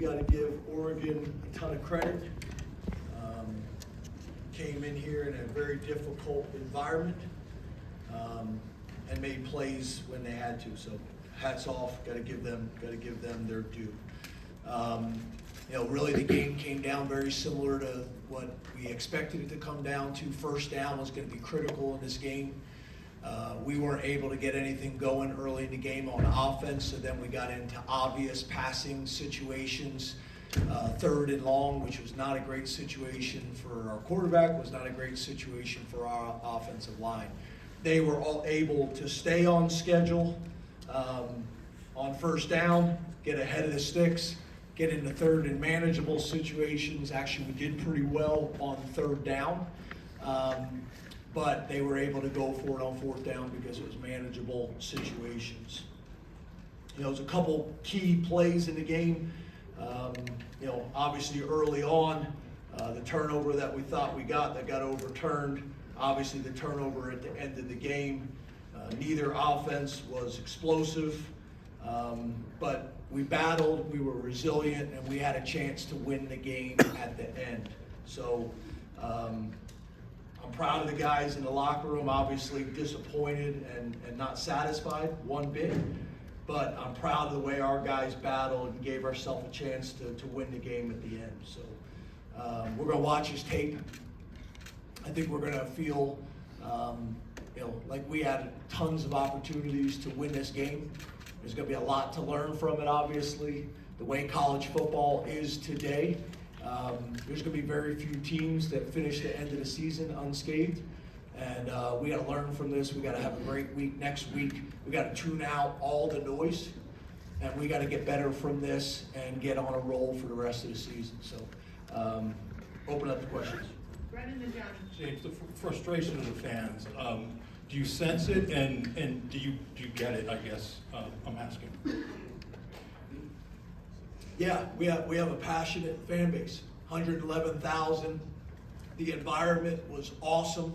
Got to give Oregon a ton of credit. Came in here in a very difficult environment and made plays when they had to. So hats off. Got to give them their due. Really the game came down very similar to what we expected it to come down to. First down was going to be critical in this game. We weren't able to get anything going early in the game on offense, so then we got into obvious passing situations. Third and long, which was not a great situation for our quarterback, was not a great situation for our offensive line. They were all able to stay on schedule on first down, get ahead of the sticks, get into third and manageable situations. Actually, we did pretty well on third down, but they were able to go for it on fourth down because it was manageable situations. There's a couple key plays in the game. Obviously early on, the turnover that we thought we got that got overturned. Obviously the turnover at the end of the game. Neither offense was explosive, but we battled, we were resilient, and we had a chance to win the game at the end. So I'm proud of the guys in the locker room, obviously disappointed and not satisfied one bit. But I'm proud of the way our guys battled and gave ourselves a chance to win the game at the end. So we're going to watch his tape. I think we're going to feel, like we had tons of opportunities to win this game. There's going to be a lot to learn from it, obviously. The way college football is today, there's going to be very few teams that finish the end of the season unscathed. And we got to learn from this. We got to have a great week next week. We got to tune out all the noise, and we got to get better from this and get on a roll for the rest of the season. So, open up the questions. Brendan and Johnny. James, the frustration of the fans. Do you sense it, and do you get it? I guess I'm asking. Yeah, we have a passionate fan base. 111,000. The environment was awesome.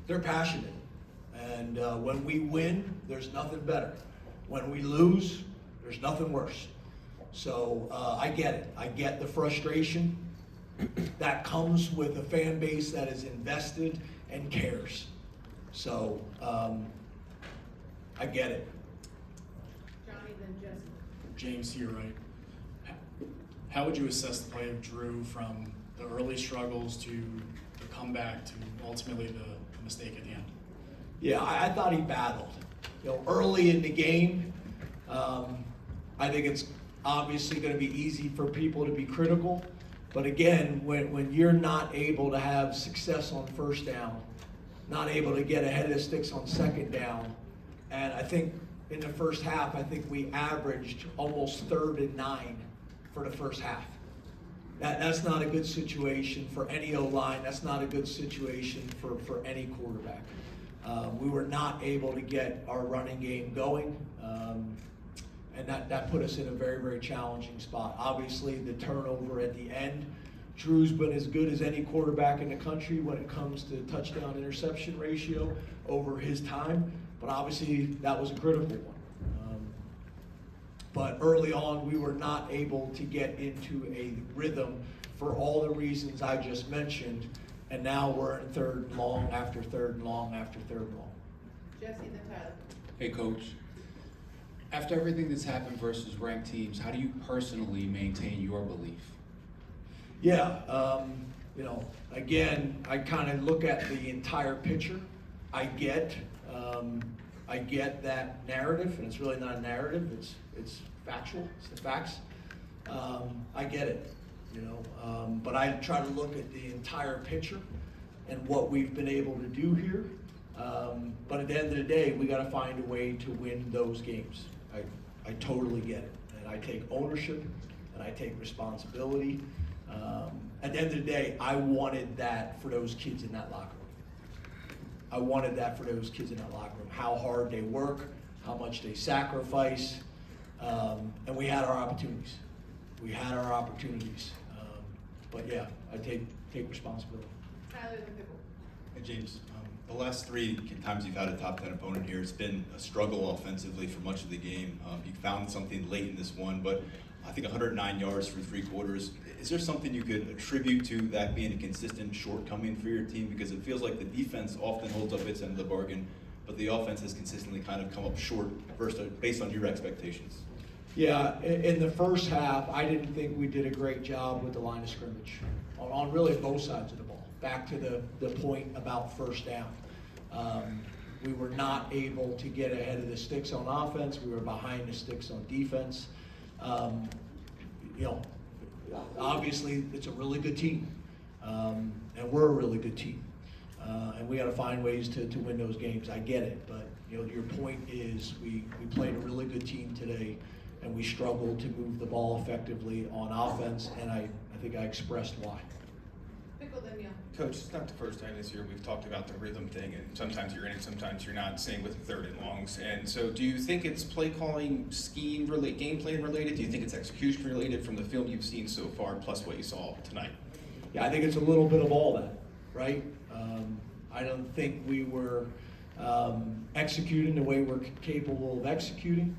They're passionate, and when we win, there's nothing better. When we lose, there's nothing worse. So I get it. I get the frustration that comes with a fan base that is invested and cares. So I get it. Johnny, then Jesse. James here, right? How would you assess the play of Drew from the early struggles to the comeback to ultimately the mistake at the end? Yeah, I thought he battled. Early in the game, I think it's obviously going to be easy for people to be critical. But again, when you're not able to have success on first down, not able to get ahead of the sticks on second down, and I think in the first half, I think we averaged almost 3rd and 9 for the first half. That's not a good situation for any O-line. That's not a good situation for any quarterback. We were not able to get our running game going, and that put us in a very, very challenging spot. Obviously, the turnover at the end. Drew's been as good as any quarterback in the country when it comes to touchdown-interception ratio over his time, but obviously that was a critical one. But early on, we were not able to get into a rhythm for all the reasons I just mentioned, and now we're in 3rd and long after 3rd and long after 3rd and long. Jesse, then Tyler. Hey, Coach. After everything that's happened versus ranked teams, how do you personally maintain your belief? Yeah, again, I kind of look at the entire picture. I get that narrative, and it's really not a narrative. It's factual. It's the facts. I get it, but I try to look at the entire picture and what we've been able to do here. But at the end of the day, we got to find a way to win those games. I totally get it, and I take ownership and I take responsibility. At the end of the day, I wanted that for those kids in that locker room. I wanted that for those kids in that locker room. How hard they work, how much they sacrifice, and we had our opportunities. But yeah, I take responsibility. Tyler, then Pickle. Hey James, the last 3 times you've had a top 10 opponent here, it's been a struggle offensively for much of the game. You found something late in this one, but I think 109 yards through 3 quarters. Is there something you could attribute to that being a consistent shortcoming for your team? Because it feels like the defense often holds up its end of the bargain, but the offense has consistently kind of come up short based on your expectations. Yeah, in the first half, I didn't think we did a great job with the line of scrimmage on really both sides of the ball. Back to the point about first down. We were not able to get ahead of the sticks on offense. We were behind the sticks on defense. Obviously, it's a really good team, and we're a really good team, and we got to find ways to win those games. I get it, but your point is we played a really good team today, and we struggled to move the ball effectively on offense, and I think I expressed why. Pickle Danielle. Coach, it's not the first time this year we've talked about the rhythm thing, and sometimes you're in it, sometimes you're not. Same with third and longs. And so, do you think it's play calling, scheme related, game plan related? Do you think it's execution related from the film you've seen so far, plus what you saw tonight? Yeah, I think it's a little bit of all that, right? I don't think we were executing the way we're capable of executing.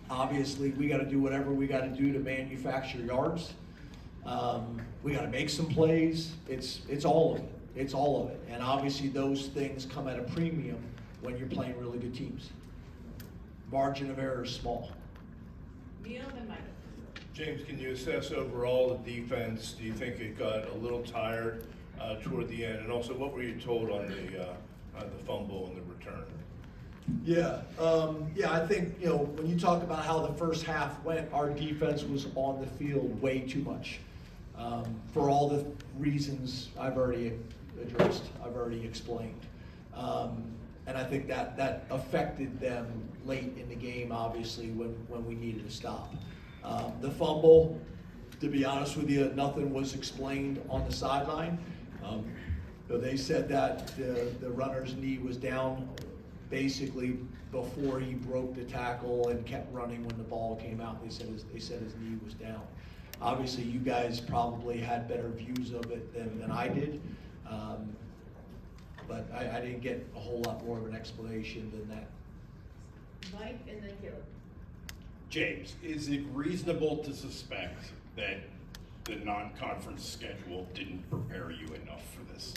Obviously, we got to do whatever we got to do to manufacture yards. We got to make some plays. It's all of it. It's all of it. And obviously, those things come at a premium when you're playing really good teams. Margin of error is small. Neil, then Mike. James, can you assess overall the defense? Do you think it got a little tired toward the end? And also, what were you told on the fumble and the return? Yeah, I think, when you talk about how the first half went, our defense was on the field way too much. For all the reasons I've already addressed, I've already explained. And I think that affected them late in the game, obviously, when we needed to stop. The fumble, to be honest with you, nothing was explained on the sideline. They said that the runner's knee was down basically before he broke the tackle and kept running when the ball came out. They said his knee was down. Obviously, you guys probably had better views of it than I did, but I didn't get a whole lot more of an explanation than that. Mike and then Caleb. James, is it reasonable to suspect that the non-conference schedule didn't prepare you enough for this?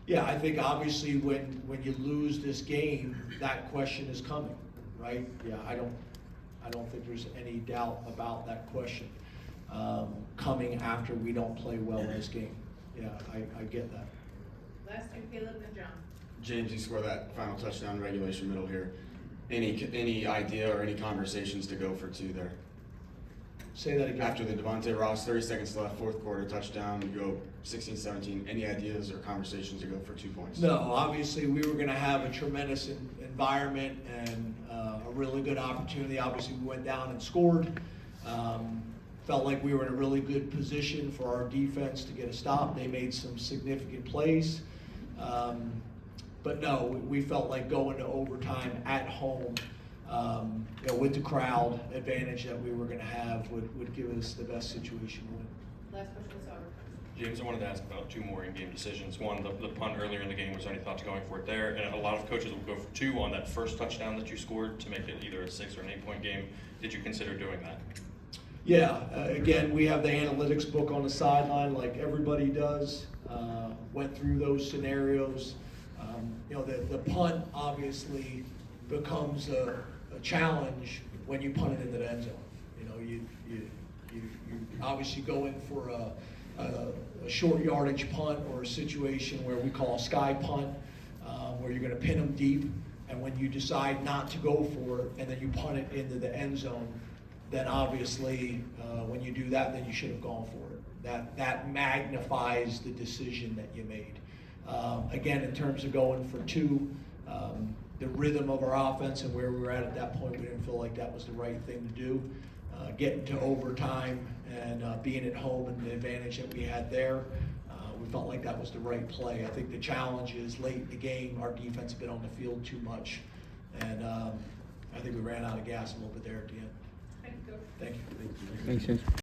Yeah, I think obviously when you lose this game, that question is coming, right? Yeah, I don't think there's any doubt about that question coming after we don't play well in this game. Yeah, I get that. Last two, Caleb and John. James, you scored that final touchdown regulation middle here. Any idea or any conversations to go for 2 there? Say that again. After the Devontae Ross, 30 seconds left, fourth quarter touchdown, you go 16-17. Any ideas or conversations to go for 2 points? No, obviously we were going to have a tremendous environment and a really good opportunity. Obviously we went down and scored. Felt like we were in a really good position for our defense to get a stop. They made some significant plays. But no, we felt like going to overtime at home with the crowd advantage that we were going to have would give us the best situation to win. Last question, Sauber. James, I wanted to ask about 2 more in-game decisions. One, the punt earlier in the game, was there any thoughts going for it there? And a lot of coaches will go for 2 on that first touchdown that you scored to make it either a 6 or an 8-point game. Did you consider doing that? Yeah, again, we have the analytics book on the sideline like everybody does. Went through those scenarios. The punt obviously becomes a challenge when you punt it into the end zone. You obviously go in for a short yardage punt or a situation where we call a sky punt, where you're going to pin them deep, and when you decide not to go for it and then you punt it into the end zone, then obviously when you do that, then you should have gone for it. That magnifies the decision that you made. Again, in terms of going for 2, the rhythm of our offense and where we were at that point, we didn't feel like that was the right thing to do. Getting to overtime and being at home and the advantage that we had there, we felt like that was the right play. I think the challenge is late in the game, our defense has been on the field too much, and I think we ran out of gas a little bit there at the end. Thank you, Coach. Thank you. Thanks, James.